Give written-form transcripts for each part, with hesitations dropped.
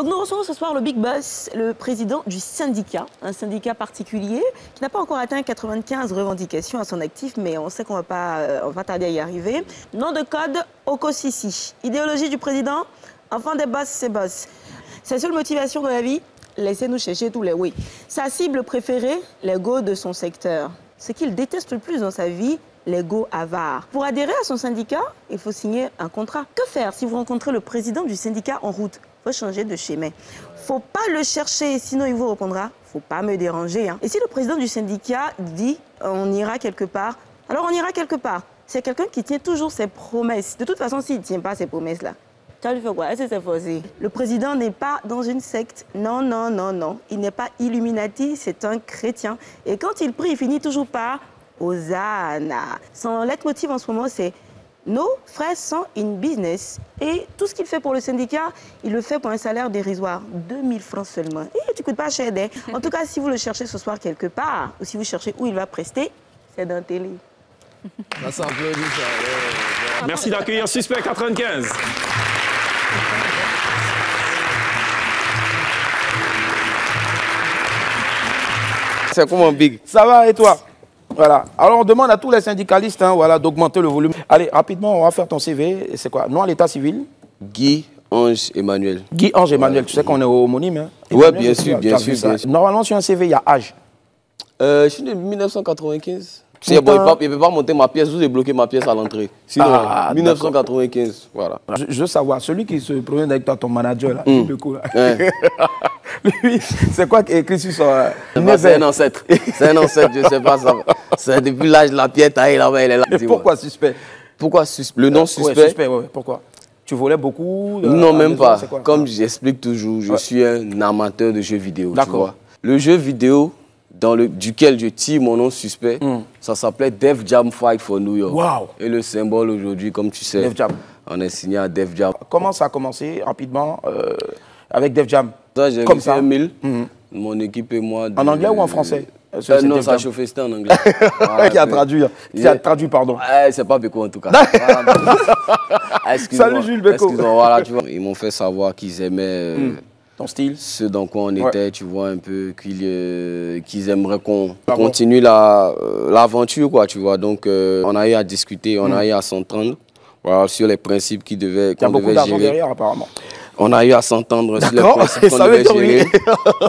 Donc nous recevons ce soir le Big Boss, le président du syndicat, un syndicat particulier qui n'a pas encore atteint 95 revendications à son actif, mais on sait qu'on va pas tarder à y arriver. Nom de code, Okosisi. Idéologie du président, enfant des boss, c'est boss. Sa seule motivation dans la vie, laissez-nous chercher tous les oui. Sa cible préférée, l'ego de son secteur. Ce qu'il déteste le plus dans sa vie, l'ego avare. Pour adhérer à son syndicat, il faut signer un contrat. Que faire si vous rencontrez le président du syndicat en route? Il faut changer de chemin. Faut pas le chercher, sinon il vous répondra « faut pas me déranger hein. ». Et si le président du syndicat dit « on ira quelque part », alors on ira quelque part. C'est quelqu'un qui tient toujours ses promesses. De toute façon, s'il ne tient pas ses promesses-là, ça lui fait quoi? Est-ce que c'est forcé? Le président n'est pas dans une secte. Non, non, non, non. Il n'est pas Illuminati, c'est un chrétien. Et quand il prie, il finit toujours par Hosanna. Son leitmotiv en ce moment, c'est nos frères sont in business. Et tout ce qu'il fait pour le syndicat, il le fait pour un salaire dérisoire. 2000 francs seulement. Et tu ne coûtes pas cher. En tout cas, si vous le cherchez ce soir quelque part, ou si vous cherchez où il va prester, c'est dans la télé. Ça s'applaudit, ça. Merci d'accueillir Suspect 95. C'est comment, Big? Ça va et toi? Voilà. Alors on demande à tous les syndicalistes voilà, d'augmenter le volume. Allez, rapidement, on va faire ton CV. C'est quoi? Nom à l'état civil? Guy Ange Emmanuel. Guy Ange Emmanuel. Tu sais qu'on est homonyme, hein? Ouais, bien sûr, bien sûr. Normalement, sur un CV, il y a âge. Je suis de 1995. Il ne peut pas monter ma pièce, vous avez bloqué ma pièce à l'entrée. Sinon, 1995, voilà. Je veux savoir, celui qui se promène avec toi, ton manager, là, le coup, là. Ouais. Lui, c'est quoi qui est écrit sur son... C'est un ancêtre. C'est un ancêtre, je ne sais pas ça. C'est depuis l'âge de la pièce taillée là-bas, elle est là. Et pourquoi suspect? Pourquoi suspect? Le nom suspect? Ouais, suspect, ouais. Pourquoi? Tu volais beaucoup non, même pas. Comme j'explique toujours, je suis un amateur de jeux vidéo. D'accord. Le jeu vidéo duquel je tire mon nom suspect, ça s'appelait Def Jam Fight for New York. Wow. Et le symbole aujourd'hui, comme tu sais, Def Jam. On est signé à Def Jam. Comment ça a commencé rapidement avec Def Jam? J'ai réussi un 1000, mon équipe et moi. En anglais ou en français? Non, ça a chauffé, c'était en anglais. Qui a traduit, traduit, pardon. C'est pas Beko en tout cas. Salut Jules Beko. Voilà, tu vois, ils m'ont fait savoir qu'ils aimaient ton style, ce dans quoi on était, tu vois, un peu, qu'ils aimeraient qu'on continue l'aventure, quoi, tu vois. Donc, on a eu à discuter, on a eu à s'entendre voilà, sur les principes qu'on devait gérer. Il y a beaucoup d'argent derrière, apparemment. On a eu à s'entendre sur les principes qu'on devait gérer.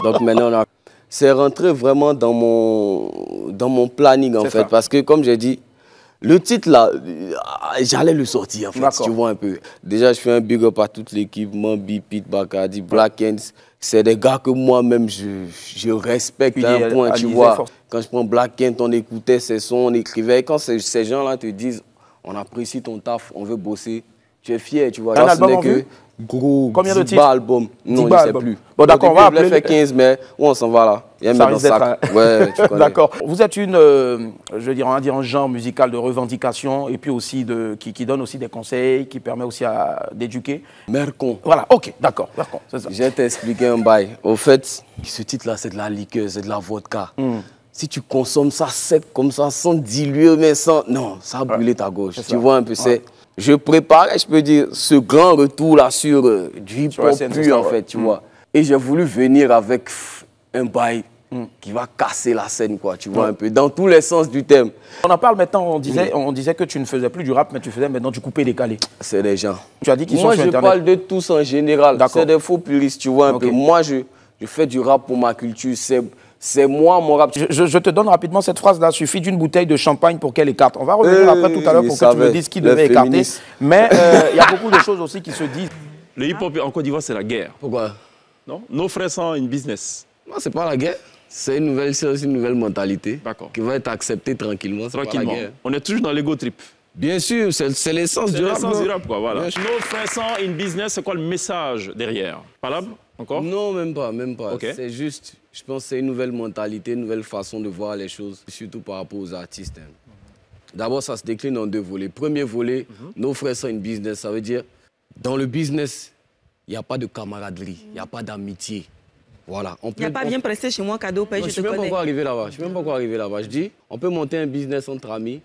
Donc, maintenant, c'est rentré vraiment dans mon planning, en fait. Parce que, comme j'ai dit, le titre, là, j'allais le sortir, en fait, tu vois un peu. Déjà, je fais un big up à toute l'équipe, Mambi, Pete, Bacardi, Black Hands. C'est des gars que moi-même, je respecte à un point, tu vois. Quand je prends Black Hands, on écoutait ses sons, on écrivait. Et quand ces gens-là te disent, on apprécie ton taf, on veut bosser, tu es fier, tu vois. Un album en vue? Gros, combien de titres? Albums. Non, je ne sais plus. Bon, d'accord, on va appeler. Je l'ai fait 15, mais où on s'en va là? Il y a ça risque d'être ouais, tu connais. D'accord. Vous êtes je veux dire, on va dire un genre musical de revendication et puis aussi qui donne aussi des conseils, qui permet aussi d'éduquer. Mercon. Voilà, ok, d'accord, Mercon, c'est ça. Je vais t'expliquer un bail. Au fait, ce titre-là, c'est de la liqueur, c'est de la vodka. Si tu consommes ça sec comme ça, sans diluer, mais sans... Non, ça a brûlé ta gorge. Tu vois un peu, c'est... Je préparais, je peux dire, ce grand retour-là sur du hip-hop pur, en fait, tu vois. Et j'ai voulu venir avec un bail qui va casser la scène, quoi, tu vois, un peu, dans tous les sens du terme. On en parle maintenant, on disait que tu ne faisais plus du rap, mais tu faisais maintenant du coupé-décalé. C'est des gens. Tu as dit qu'ils sont sur Internet. Moi, je parle de tous en général. C'est des faux puristes, tu vois, un peu. Moi, je fais du rap pour ma culture, c'est moi, mon rap. Je te donne rapidement cette phrase-là. Suffit d'une bouteille de champagne pour qu'elle écarte. On va revenir après tout à l'heure pour que tu me dises qui devait écarter. Mais il y a beaucoup de choses aussi qui se disent. Le hip-hop en Côte d'Ivoire, c'est la guerre. Pourquoi? Non, nos frères sont in business. Non, c'est pas la guerre. C'est aussi une nouvelle mentalité qui va être acceptée tranquillement. Tranquillement. Pas la guerre. On est toujours dans l'ego trip. Bien sûr, c'est l'essence du rap. C'est l'essence du rap, quoi, voilà. Nos frères sont in business, c'est quoi le message derrière? Valable? Encore? Non, même pas, même pas. Okay. C'est juste, je pense que c'est une nouvelle mentalité, une nouvelle façon de voir les choses, surtout par rapport aux artistes. D'abord, ça se décline en deux volets. Premier volet, nos frères sont in business, ça veut dire, dans le business, il n'y a pas de camaraderie, il n'y a pas d'amitié. Voilà. Il n'y a pas bien pressé chez moi, cadeau, paye, je te connais. Je ne suis même pas encore arrivé là-bas. Je dis, on peut monter un business entre amis,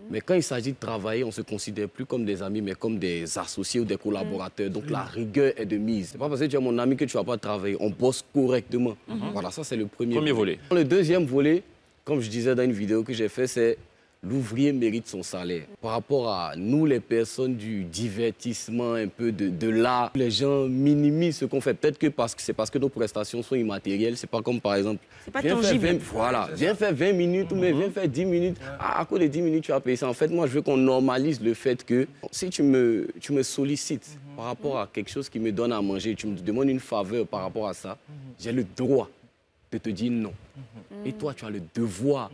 Mais quand il s'agit de travailler, on ne se considère plus comme des amis, mais comme des associés ou des collaborateurs. Donc la rigueur est de mise. Ce n'est pas parce que tu es mon ami que tu ne vas pas travailler. On bosse correctement. Voilà, ça c'est le premier volet. Le deuxième volet, comme je disais dans une vidéo que j'ai faite, c'est l'ouvrier mérite son salaire. Par rapport à nous, les personnes du divertissement, un peu de l'art, les gens minimisent ce qu'on fait. Peut-être que c'est parce que nos prestations sont immatérielles. C'est pas comme par exemple, c'est pas tangible. Viens faire 20 minutes ou viens faire 10 minutes. À cause des 10 minutes, tu vas payer ça. En fait, moi, je veux qu'on normalise le fait que si tu me sollicites par rapport à quelque chose qui me donne à manger, tu me demandes une faveur par rapport à ça, j'ai le droit de te dire non. Et toi, tu as le devoir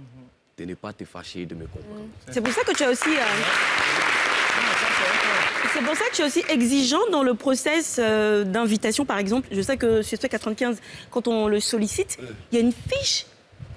de ne pas te fâcher et de me comprendre. C'est pour ça que tu as aussi... C'est pour ça que tu es aussi exigeant dans le process d'invitation, par exemple. Je sais que Suspect 95, quand on le sollicite, il y a une fiche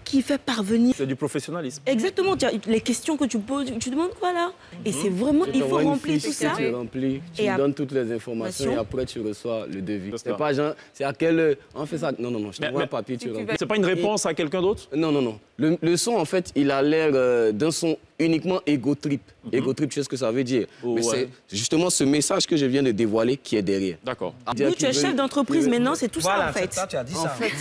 qui fait parvenir... C'est du professionnalisme. Exactement. Les questions que tu poses, tu demandes quoi là? Et c'est vraiment... Il faut remplir tout ça. Tu remplis, tu donnes toutes les informations et après tu reçois le devis. C'est pas genre, c'est à quelle heure on fait ça? Non, non, non, je t'envoie un papier, tu remplis. C'est pas une réponse à quelqu'un d'autre? Non, non, non. Le son, en fait, il a l'air d'un son uniquement ego trip. Ego trip, tu sais ce que ça veut dire. Mais c'est justement ce message que je viens de dévoiler qui est derrière. D'accord. Nous, tu es chef d'entreprise maintenant, c'est tout ça en fait. Ça, tu as dit en fait,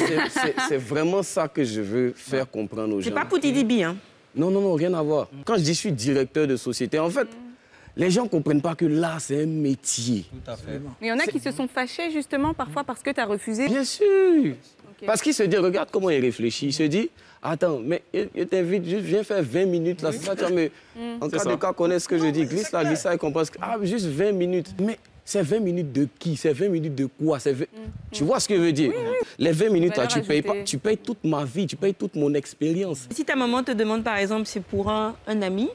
c'est vraiment ça que je veux faire comprendre aux gens. C'est pas Poutidibi, hein? Non, non, non, rien à voir. Quand je dis je suis directeur de société, en fait, les gens ne comprennent pas que là, c'est un métier. Tout à fait. Mais il y en a qui se sont fâchés justement parfois parce que tu as refusé. Bien sûr. Parce qu'il se dit, regarde comment il réfléchit. Il se dit, attends, mais il t'invite, juste viens faire 20 minutes là. C'est ça, tu vois, mais en cas de cas, connais ce que je dis. Glisse là, et comprends. Ah, juste 20 minutes. Mais c'est 20 minutes de qui? C'est 20 minutes de quoi? Tu vois ce que je veux dire? Les 20 minutes là, tu payes pas. Tu payes toute ma vie, tu payes toute mon expérience. Si ta maman te demande, par exemple, c'est pour un ami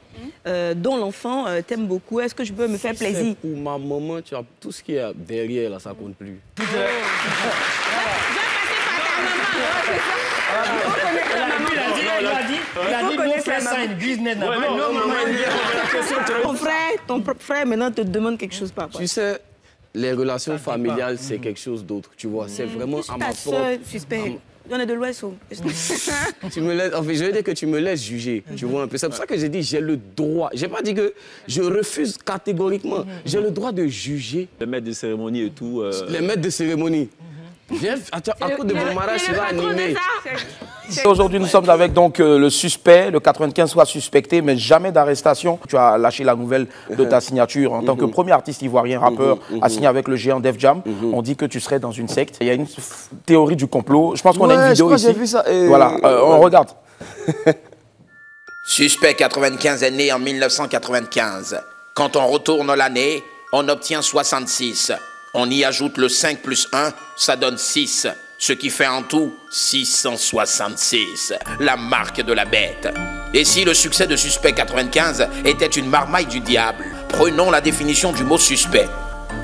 dont l'enfant t'aime beaucoup, est-ce que je peux me faire plaisir? Pour ma maman, tu as tout ce qui est derrière là, ça compte plus. Il a dit, nous faisons ça une business. Ton frère maintenant te demande quelque chose, papa. Tu sais, les relations familiales, c'est quelque chose d'autre, tu vois. C'est vraiment à ma propre... Suspect. On est de l'Ouest. Tu me laisses, en fait, je veux dire que tu me laisses juger, tu vois un peu. C'est pour ça que j'ai dit j'ai le droit. J'ai pas dit que je refuse catégoriquement. J'ai le droit de juger. Les maîtres de cérémonie et tout. Les maîtres de cérémonie. Viens, à cause de mon mariage, tu vas animer. Aujourd'hui, nous sommes avec donc, le suspect, le 95 soit suspecté, mais jamais d'arrestation. Tu as lâché la nouvelle de ta signature en tant que premier artiste ivoirien rappeur à signer avec le géant Def Jam. On dit que tu serais dans une secte. Il y a une théorie du complot. Je pense qu'on a une vidéo ici. J'ai vu ça. Voilà, on regarde. Suspect 95 est né en 1995. Quand on retourne l'année, on obtient 66. On y ajoute le 5 plus 1, ça donne 6. Ce qui fait en tout 666, la marque de la bête. Et si le succès de Suspect 95 était une marmaille du diable, prenons la définition du mot suspect.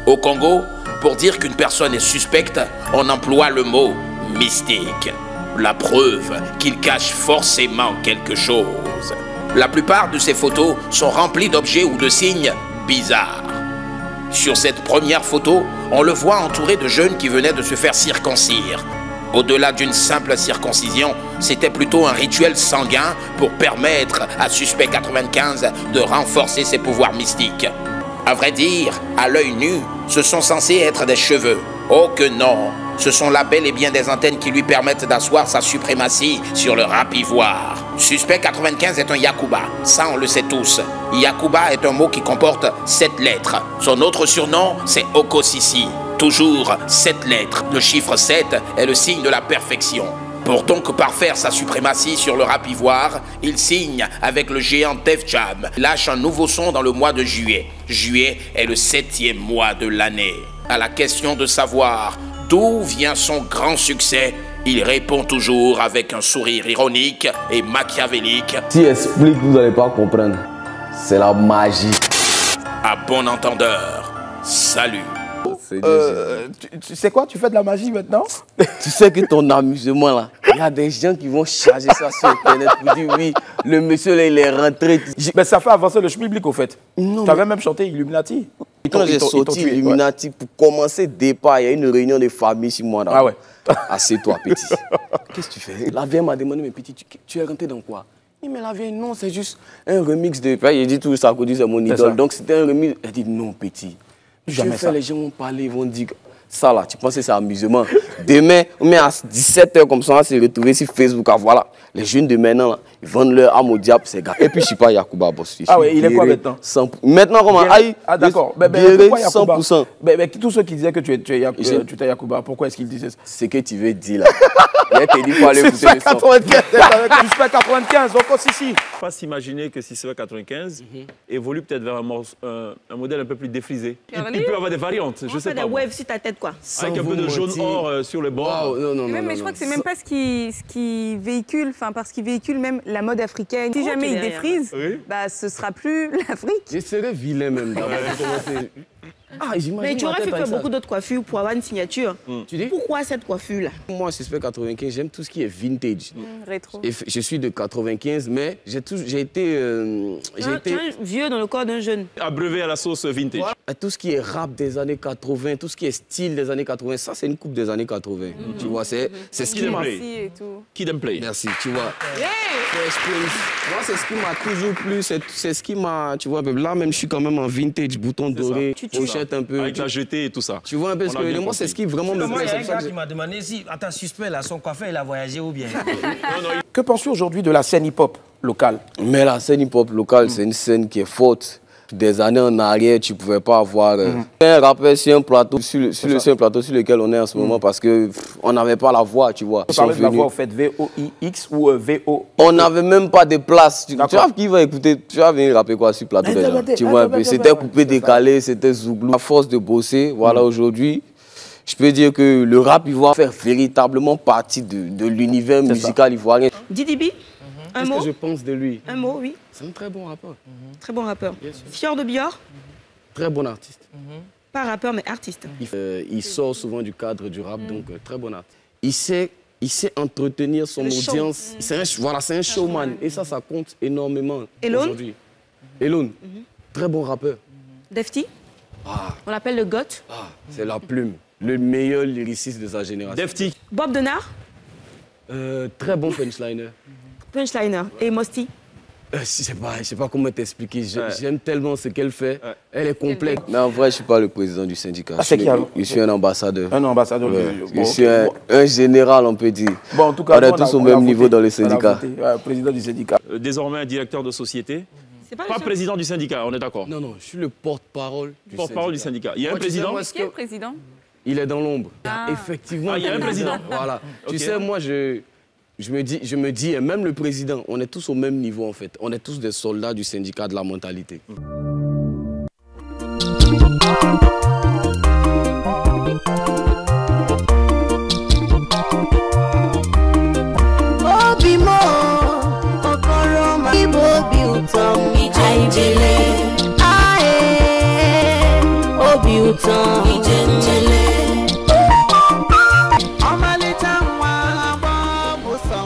Au Congo, pour dire qu'une personne est suspecte, on emploie le mot mystique. La preuve qu'il cache forcément quelque chose. La plupart de ces photos sont remplies d'objets ou de signes bizarres. Sur cette première photo, on le voit entouré de jeunes qui venaient de se faire circoncire. Au-delà d'une simple circoncision, c'était plutôt un rituel sanguin pour permettre à Suspect 95 de renforcer ses pouvoirs mystiques. À vrai dire, à l'œil nu, ce sont censés être des cheveux. Oh que non! Ce sont là bel et bien des antennes qui lui permettent d'asseoir sa suprématie sur le rap ivoire. Suspect 95 est un Yakuba, ça on le sait tous. Yakuba est un mot qui comporte 7 lettres. Son autre surnom, c'est Okosisi. Toujours 7 lettres. Le chiffre 7 est le signe de la perfection. Pour donc parfaire sa suprématie sur le rap ivoire, il signe avec le géant Def Jam. Lâche un nouveau son dans le mois de juillet. Juillet est le 7e mois de l'année. À la question de savoir d'où vient son grand succès, il répond toujours avec un sourire ironique et machiavélique. Si explique, vous n'allez pas comprendre. C'est la magie. À bon entendeur, salut. Tu sais quoi, tu fais de la magie maintenant? Tu sais que ton amusement là, il y a des gens qui vont charger ça sur Internet pour dire oui, le monsieur là il est rentré. Mais ça fait avancer le public au fait. Tu avais même chanté Illuminati. Quand j'ai sorti Illuminati, pour commencer départ, il y a une réunion de famille chez moi. Ah ouais. Assieds-toi, petit. Qu'est-ce que tu fais? La vieille m'a demandé, mais petit, tu es rentré dans quoi? Il me la vient, non, c'est juste un remix de... Il dit tout Sarkozy, c'est mon idole. Donc c'était un remix. Elle dit non, petit. Jamais ça. Les gens vont parler, ils vont dire... Ça là, tu penses que c'est amusement. Demain, on met à 17h comme ça, on va se retrouver sur Facebook. Ah, voilà, les jeunes de maintenant, là, ils vendent leur âme au diable, c'est gars. Et puis je suis pas Yacouba Boss. Ah ouais, il est quoi maintenant? Maintenant, comment? Ah d'accord. Mais 100%. Mais tous ceux qui disaient que tu étais Yacouba, pourquoi est-ce qu'ils disaient ça? C'est que tu veux dire là. Il t'a dit qu'il faut aller écouter le son. Suspect 95, donc ici. Il ne faut pas s'imaginer que Suspect 95 évolue peut-être vers un modèle un peu plus défrisé. Il peut avoir des variantes, je sais pas. Des waves sur ta tête, quoi. Avec un peu de jaune or sur le bord. Mais je crois que c'est même pas ce qui véhicule, parce qu'il véhicule même la mode africaine. Si jamais il défrise, bah ce sera plus l'Afrique. Je serais vilain même. Mais tu aurais fait beaucoup d'autres coiffures pour avoir une signature. Tu dis? Pourquoi cette coiffure-là? Moi, Suspect 95, j'aime tout ce qui est vintage. Rétro. Et je suis de 95, mais j'ai été... Tu es un vieux dans le corps d'un jeune. Abreuvé à la sauce vintage. Tout ce qui est rap des années 80, tout ce qui est style des années 80, ça, c'est une coupe des années 80. Tu vois, c'est ce qui m'a... Kid and Play. Merci, tu vois. Moi, c'est ce qui m'a toujours plu, c'est ce qui m'a... Tu vois, là, même, je suis quand même en vintage, bouton doré, pochette un peu. Avec la jetée et tout ça. Tu vois un peu ce que moi, c'est ce qui vraiment me plaît. Il y a un gars qui m'a demandé si, attends, Suspect, là, son coiffeur, il a voyagé ou bien? Que penses-tu aujourd'hui de la scène hip-hop locale? Mais la scène hip-hop locale, c'est une scène qui est forte. Des années en arrière, tu ne pouvais pas avoir un rappeur sur un plateau, sur lequel on est en ce moment, parce qu'on n'avait pas la voix, tu vois. On parlait de la voix, en fait, V-O-I-X ou V-O? On n'avait même pas de place. Tu vois qui va écouter, tu vas venir rapper quoi sur le plateau déjà. Tu vois un peu, c'était coupé, décalé, c'était zouglou. À force de bosser, voilà, aujourd'hui, je peux dire que le rap ivoirien fait véritablement partie de l'univers musical ivoirien. Didi B, un mot? Qu'est-ce que je pense de lui? Un mot, oui. C'est un très bon rappeur. Très bon rappeur. Fior de Bior? Très bon artiste. Pas rappeur, mais artiste. Il sort souvent du cadre du rap, donc très bon artiste. Il sait entretenir son audience. C'est un showman. Et ça compte énormément aujourd'hui. Elon, très bon rappeur. Defty? On l'appelle le GOAT. C'est la plume. Le meilleur lyriciste de sa génération. Defty. Bob Denard? Très bon punchliner. Punchliner. Et Mosty? Je sais pas comment t'expliquer. J'aime tellement ce qu'elle fait. Elle est complète. Mais en vrai, je ne suis pas le président du syndicat. Je suis un ambassadeur. Un ambassadeur. Je suis un général, on peut dire. Bon, en tout cas, on est tous au même niveau dans le syndicat. Président du syndicat. Désormais un directeur de société. Pas président du syndicat, on est d'accord? Non, je suis le porte-parole du syndicat. Porte-parole du syndicat. Il y a un président? Qui est le président? Il est dans l'ombre. Effectivement. Il y a un président. Voilà. Tu sais, moi, je me dis, et même le président, on est tous au même niveau en fait. On est tous des soldats du syndicat de la mentalité.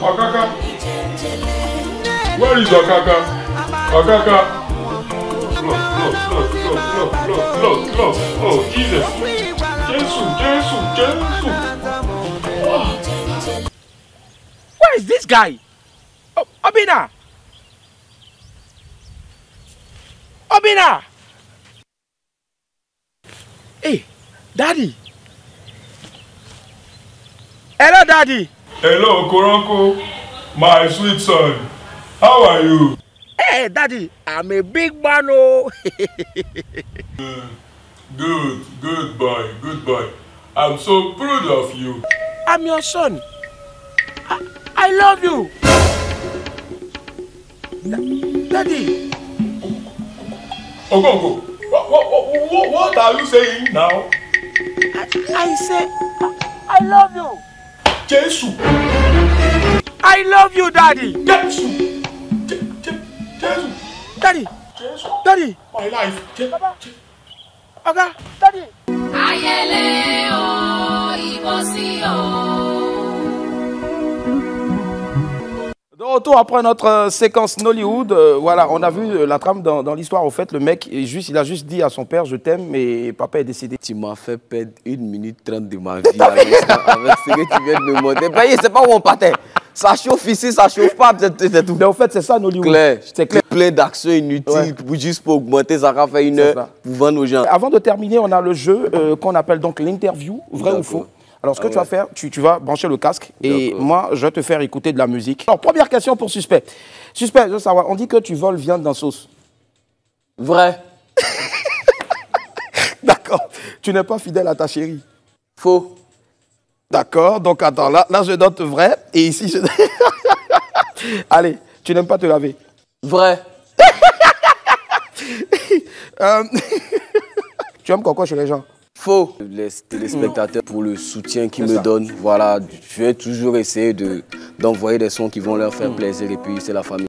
Okaka, where is Okaka? Okaka, look, oh Jesus, Jesus. Where is this guy? Oh, Obina! Hey, Daddy! Hello, Daddy! Hello, Koronko, my sweet son. How are you? Hey, Daddy, I'm a big man, oh. Good boy. I'm so proud of you. I'm your son. I love you. Daddy. Ogongo, what are you saying now? I say, I love you. Jesus. I love you, Daddy. Jesus. Daddy. Daddy. My life. Okay, Daddy. Ayele o, ibosi o. De retour après notre séquence Nollywood, voilà, on a vu la trame dans l'histoire. Au fait, le mec, il a juste dit à son père, je t'aime, mais papa est décédé. Tu m'as fait perdre 1 minute 30 de ma vie avec ce que tu viens de me montrer. C'est pas où on partait. Ça chauffe ici, ça chauffe pas, peut-être tout. Mais en fait, c'est ça Nollywood. C'est clair. Plein d'actions inutiles juste pour augmenter, ça va faire 1 heure pour vendre aux gens. Avant de terminer, on a le jeu qu'on appelle donc l'interview, vrai ou faux. Alors, ce que tu vas faire, tu vas brancher le casque et moi, je vais te faire écouter de la musique. Alors, première question pour Suspect. Suspect, je veux savoir, on dit que tu voles viande dans sauce. Vrai. D'accord. Tu n'es pas fidèle à ta chérie. Faux. D'accord. Donc, attends, là je note vrai. Et ici, je... Allez, tu n'aimes pas te laver. Vrai. Tu aimes quoi chez les gens? Faux. Les téléspectateurs, pour le soutien qu'ils me donnent, voilà, je vais toujours essayer d'envoyer des sons qui vont leur faire plaisir et puis c'est la famille.